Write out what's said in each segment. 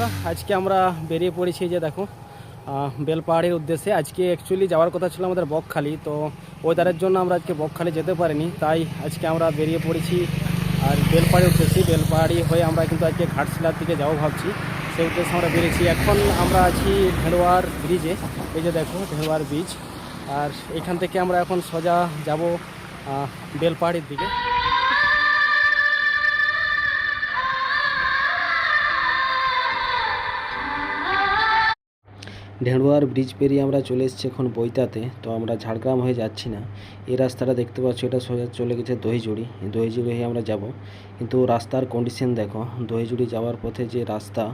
বন্ধুরা, আজকে আমরা বেরিয়ে পড়েছি যে দেখো বেলপাহাড়ির উদ্দেশ্যে। আজকে অ্যাকচুয়ালি যাওয়ার কথা ছিল আমাদের বকখালি, তো ওয়েদারের জন্য আমরা আজকে বকখালি যেতে পারিনি, তাই আজকে আমরা বেরিয়ে পড়েছি আর বেলপাহাড়ির উদ্দেশ্যে। বেলপাহাড়ি হয়ে আমরা কিন্তু আজকে ঘাটশিলার দিকে যাবো ভাবছি, সেই উদ্দেশ্যে আমরা বেরিয়েছি। এখন আমরা আছি ঢেলোয়ার ব্রিজে, এই যে দেখো ঢেলোয়ার ব্রিজ, আর এখান থেকে আমরা এখন সোজা যাব বেলপাহাড়ির দিকে। ঢেঁড়ুয়ার ব্রিজ পেরিয়ে আমরা চলে এসেছি এখন বৈতাতে। তো আমরা ঝাড়গ্রাম হয়ে যাচ্ছি না, এই রাস্তাটা দেখতে পাচ্ছি এটা সোজা চলে গেছে দহিজুড়ি। দহিজুড়ি হয়ে আমরা যাব, কিন্তু রাস্তার কন্ডিশন দেখো, দহিজুড়ি যাওয়ার পথে যে রাস্তা,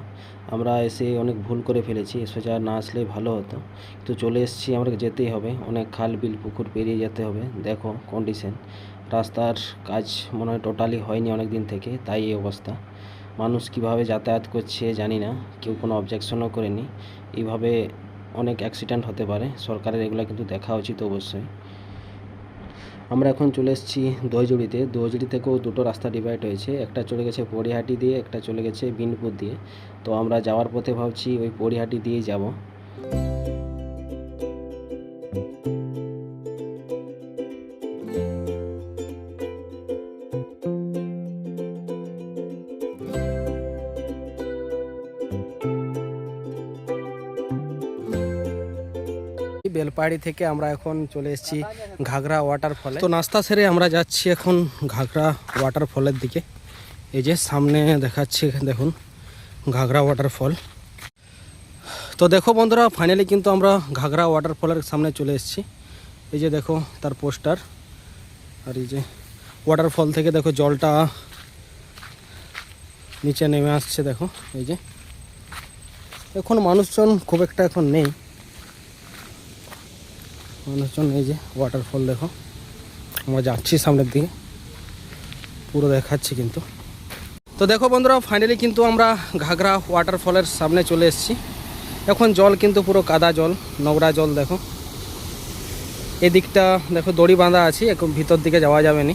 আমরা এসে অনেক ভুল করে ফেলেছি, সোজা না আসলেই ভালো হতো, তো চলে এসেছি, আমরা যেতেই হবে, অনেক খাল বিল পুকুর পেরিয়ে যেতে হবে। দেখো কন্ডিশন, রাস্তার কাজ মনে হয় টোটালি হয়নি অনেক দিন থেকে, তাই এই অবস্থা। মানুষ কিভাবে যাতায়াত করছে জানি না, কেউ কোনো অবজেকশনও করেনি। এইভাবে অনেক অ্যাক্সিডেন্ট হতে পারে, সরকারের এগুলো কিন্তু দেখা উচিত অবশ্যই। আমরা এখন চলে এসেছি দহিজুড়িতে। দহিজুড়ি থেকেও দুটো রাস্তা ডিভাইড হয়েছে, একটা চলে গেছে পরিহাটি দিয়ে, একটা চলে গেছে বিনপুর দিয়ে। তো আমরা যাওয়ার পথে ভাবছি ওই পরিহাটি দিয়েই যাব। বেলপাহাড়ি থেকে আমরা এখন চলে এসেছি ঘাগরা ওয়াটারফলে। তো নাস্তা সেরে আমরা যাচ্ছি এখন ঘাগরা ওয়াটারফলের দিকে। এই যে সামনে দেখাচ্ছি, দেখুন ঘাগরা ওয়াটারফল। তো দেখো বন্ধুরা, ফাইনালি কিন্তু আমরা ঘাগরা ওয়াটারফলের সামনে চলে এসেছি। এই যে দেখো তার পোস্টার, আর এই যে ওয়াটারফল থেকে দেখো জলটা নিচে নেমে আসছে। দেখো এই যে, এখন মানুষজন খুব একটা এখন নেই, মানুষজন। এই যে ওয়াটারফল দেখো, আমরা যাচ্ছি সামনের দিকে, পুরো দেখাচ্ছি কিন্তু। তো দেখো বন্ধুরা, ফাইনালি কিন্তু আমরা ঘাগরা ওয়াটারফলের সামনে চলে এসেছি। এখন জল কিন্তু পুরো কাদা জল, নোংরা জল। দেখো এদিকটা দেখো দড়ি বাঁধা আছে, এখন ভিতর দিকে যাওয়া যাবে না,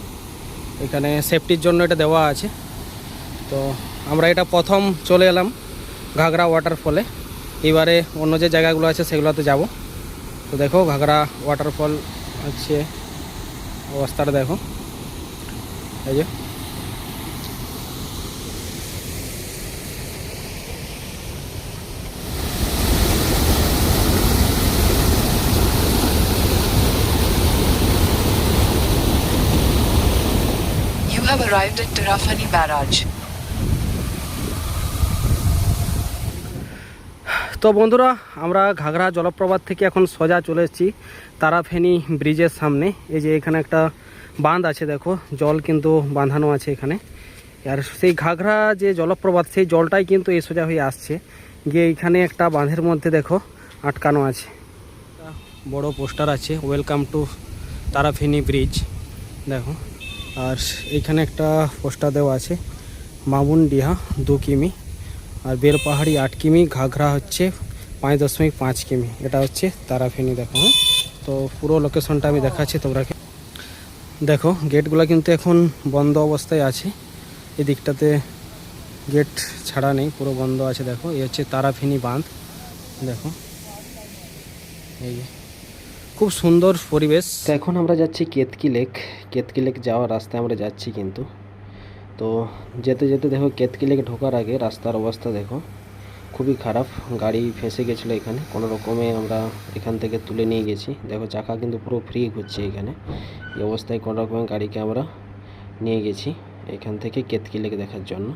এখানে সেফটির জন্য এটা দেওয়া আছে। তো আমরা এটা প্রথম চলে এলাম ঘাগরা ওয়াটারফলে, এবারে অন্য যে জায়গাগুলো আছে সেগুলোতে যাব। তো দেখো ঘাগরা ওয়াটারফল হচ্ছে অবস্থাটা দেখো, এই যে You have arrived at Tarafani Barrage. তো বন্ধুরা, আমরা ঘাগরা জলপ্রপাত থেকে এখন সোজা চলে এসেছি তারাফেনী ব্রিজের সামনে। এই যে এখানে একটা বাঁধ আছে, দেখো জল কিন্তু বাঁধানো আছে এখানে। আর সেই ঘাগরা যে জলপ্রপাত, সেই জলটাই কিন্তু এই সোজা হয়ে আসছে গিয়ে এখানে একটা বাঁধের মধ্যে দেখো আটকানো আছে। বড় পোস্টার আছে, ওয়েলকাম টু তারাফেনী ব্রিজ দেখো। আর এইখানে একটা পোস্টার দেওয়া আছে, মামুনডিহা 2 কিমি, আর বেলপাহাড়ি 8 কিমি, ঘাগরা হচ্ছে 5.5 কিমি। এটা হচ্ছে তারাফেনী দেখো। তো পুরো লোকেশনটা আমি দেখাচ্ছি তোমরা দেখো। গেটগুলো কিন্তু এখন বন্ধ অবস্থায় আছে, এই দিকটাতে গেট ছাড়া নেই, পুরো বন্ধ আছে। দেখো এই হচ্ছে তারাফেনী বাঁধ দেখো, এই খুব সুন্দর পরিবেশ। তো এখন আমরা যাচ্ছি কেতকি লেক। কেতকি লেক যাওয়ার রাস্তায় আমরা যাচ্ছি কিন্তু। তো যেতে যেতে দেখো কেতকি লেক ঢোকার আগে রাস্তার অবস্থা দেখো খুবই খারাপ, গাড়ি ফেঁসে গেছিলো এখানে, কোনো রকমে আমরা এখান থেকে তুলে নিয়ে গেছি। দেখো চাকা কিন্তু পুরো ফ্রি ঘুরছে এখানে, এই অবস্থায় কোনো রকমের গাড়িকে আমরা নিয়ে গেছি এখান থেকে কেতকি লেক দেখার জন্য।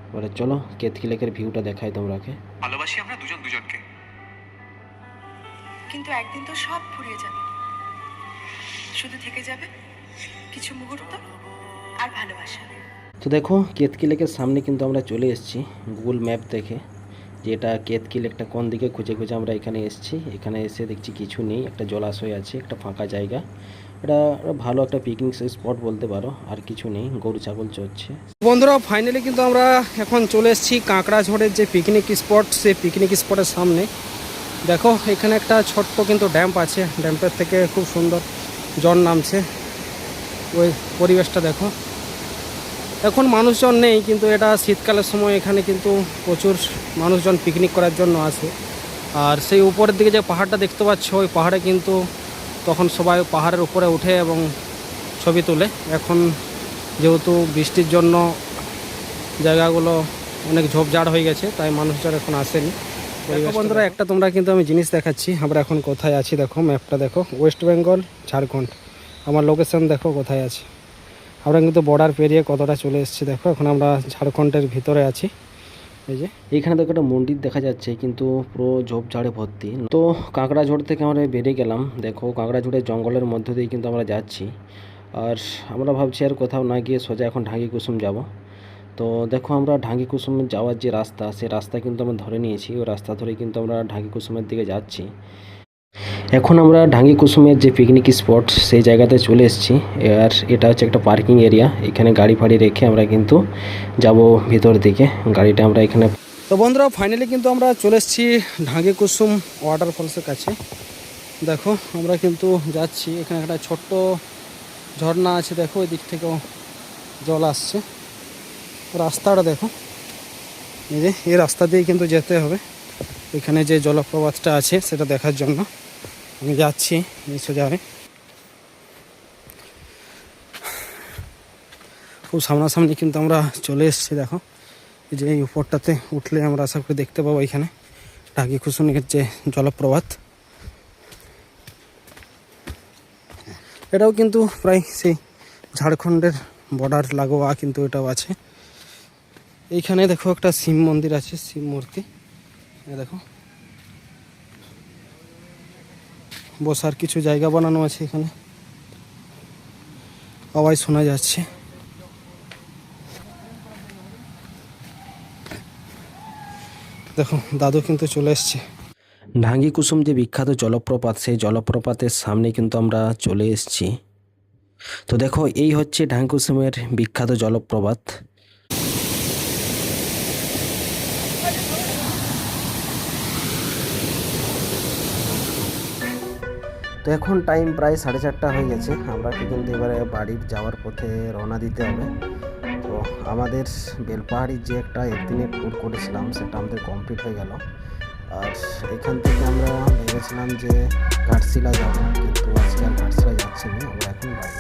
এবারে চলো কেতকি লেকের ভিউটা দেখাই তোমরাকে। ভালোবাসি আমরা দুজন দুজনকে, কিন্তু একদিন তো সব ফুরিয়ে যাবে, শুধু থেকে যাবে কিছু মুহূর্ত আর ভালোবাসা। তো দেখো কেতকি লেকের সামনে কিন্তু আমরা চলে এসেছি গুগল ম্যাপ দেখে, যে এটা কেতকি লেকটা কোন দিকে খুঁজে খুঁজে আমরা এখানে এসেছি। এখানে এসে দেখছি কিছু নেই, একটা জলাশয় আছে, একটা ফাঁকা জায়গা। এটা ভালো একটা পিকনিক স্পট বলতে পারো, আর কিছু নেই, গরু ছাগল চড়ছে। বন্ধুরা ফাইনালি কিন্তু আমরা এখন চলে এসেছি কাঁকড়াঝড়ের যে পিকনিক স্পট, সেই পিকনিক স্পটের সামনে। দেখো এখানে একটা ছোট্ট কিন্তু ড্যাম্প আছে, ড্যাম্পের থেকে খুব সুন্দর জল নামছে, ওই পরিবেশটা দেখো। এখন মানুষজন নেই, কিন্তু এটা শীতকালের সময় এখানে কিন্তু প্রচুর মানুষজন পিকনিক করার জন্য আসে। আর সেই উপরের দিকে যে পাহাড়টা দেখতে পাচ্ছ, ওই পাহাড়ে কিন্তু তখন সবাই পাহাড়ের উপরে উঠে এবং ছবি তোলে। এখন যেহেতু বৃষ্টির জন্য জায়গাগুলো অনেক ঝোপঝাড় হয়ে গেছে, তাই মানুষজন এখন আসেনি। বন্ধুরা, একটা তোমরা কিন্তু আমি জিনিস দেখাচ্ছি, আমরা এখন কোথায় আছি দেখো, ম্যাপটা দেখো, ওয়েস্ট বেঙ্গল ঝাড়খণ্ড। আমার লোকেশন দেখো কোথায় আছে। আমরা কিন্তু বর্ডার পেরিয়ে কতটা চলে এসেছি দেখো, এখন আমরা ঝাড়খণ্ডের ভিতরে আছি। এই যে এইখানে দেখো একটা মন্দির দেখা যাচ্ছে, কিন্তু পুরো ঝোপঝাড়ে ভর্তি। তো কাঁকড়াঝোড় থেকে আমরা বেরিয়ে গেলাম, দেখো কাঁকড়াঝোড়ের জঙ্গলের মধ্য দিয়ে কিন্তু আমরা যাচ্ছি। আর আমরা ভাবছি আর কোথাও না গিয়ে সোজা এখন ঢাঙ্গি কুসুম যাব। তো দেখো আমরা ঢাঙ্গি কুসুমে যাওয়ার যে রাস্তা, সেই রাস্তা কিন্তু আমরা ধরে নিয়েছি, ওই রাস্তা ধরে কিন্তু আমরা ঢাঙ্গি কুসুমের দিকে যাচ্ছি। এখন আমরা ঢাঙ্গি কুসুমের যে পিকনিক স্পট, সেই জায়গাতে চলে এসেছি। আর এটা হচ্ছে একটা পার্কিং এরিয়া, এখানে গাড়ি ফাড়ি রেখে আমরা কিন্তু যাব ভিতর দিকে, গাড়িটা আমরা এখানে। তো বন্ধুরা, ফাইনালি কিন্তু আমরা চলে এসেছি ঢাঙ্গি কুসুম ওয়াটারফলসের কাছে। দেখো আমরা কিন্তু যাচ্ছি, এখানে একটা ছোট্ট ঝর্ণা আছে, দেখো ওই দিক থেকেও জল আসছে। রাস্তাটা দেখো, এই যে এই রাস্তা দিয়ে কিন্তু যেতে হবে। এখানে যে জলপ্রপাতটা আছে সেটা দেখার জন্য আমি যাচ্ছি সোজা হয়ে। খুব সামনাসামনি কিন্তু আমরা চলে এসেছি। দেখো এই যে এই উপরটাতে উঠলে আমরা আশা করি দেখতে পাবো এখানে ঢাঙ্গি কুসুমের যে জলপ্রপাত। এটাও কিন্তু প্রায় সেই ঝাড়খণ্ডের বর্ডার লাগোয়া কিন্তু এটাও আছে। এইখানে দেখো একটা শিব মন্দির আছে, শিব মূর্তি। দেখো বসার কিছু জায়গা বানানো আছে, এখানে আওয়াজ শোনা যাচ্ছে। দেখো দাদু কিন্তু চলে এসছে। ঢাঙ্গি কুসুম যে বিখ্যাত জলপ্রপাত, সেই জলপ্রপাতের সামনে কিন্তু আমরা চলে এসেছি। তো দেখো এই হচ্ছে ঢাঙ্গি কুসুমের বিখ্যাত জলপ্রপাত। তো এখন টাইম প্রায় 4:30 হয়ে গেছে, আমরা কিন্তু এবারে বাড়ির যাওয়ার পথে রওনা দিতে হবে। তো আমাদের বেলপাহাড়ির যে একটা একদিনের ট্যুর করেছিলাম, সেটা আমাদের কমপ্লিট হয়ে গেল। আর এখান থেকে আমরা ভেবেছিলাম যে ঘাটশিলা যাব, কিন্তু আজকে আর ঘাটশিলা যাচ্ছি না, আমরা এখন বাড়ি।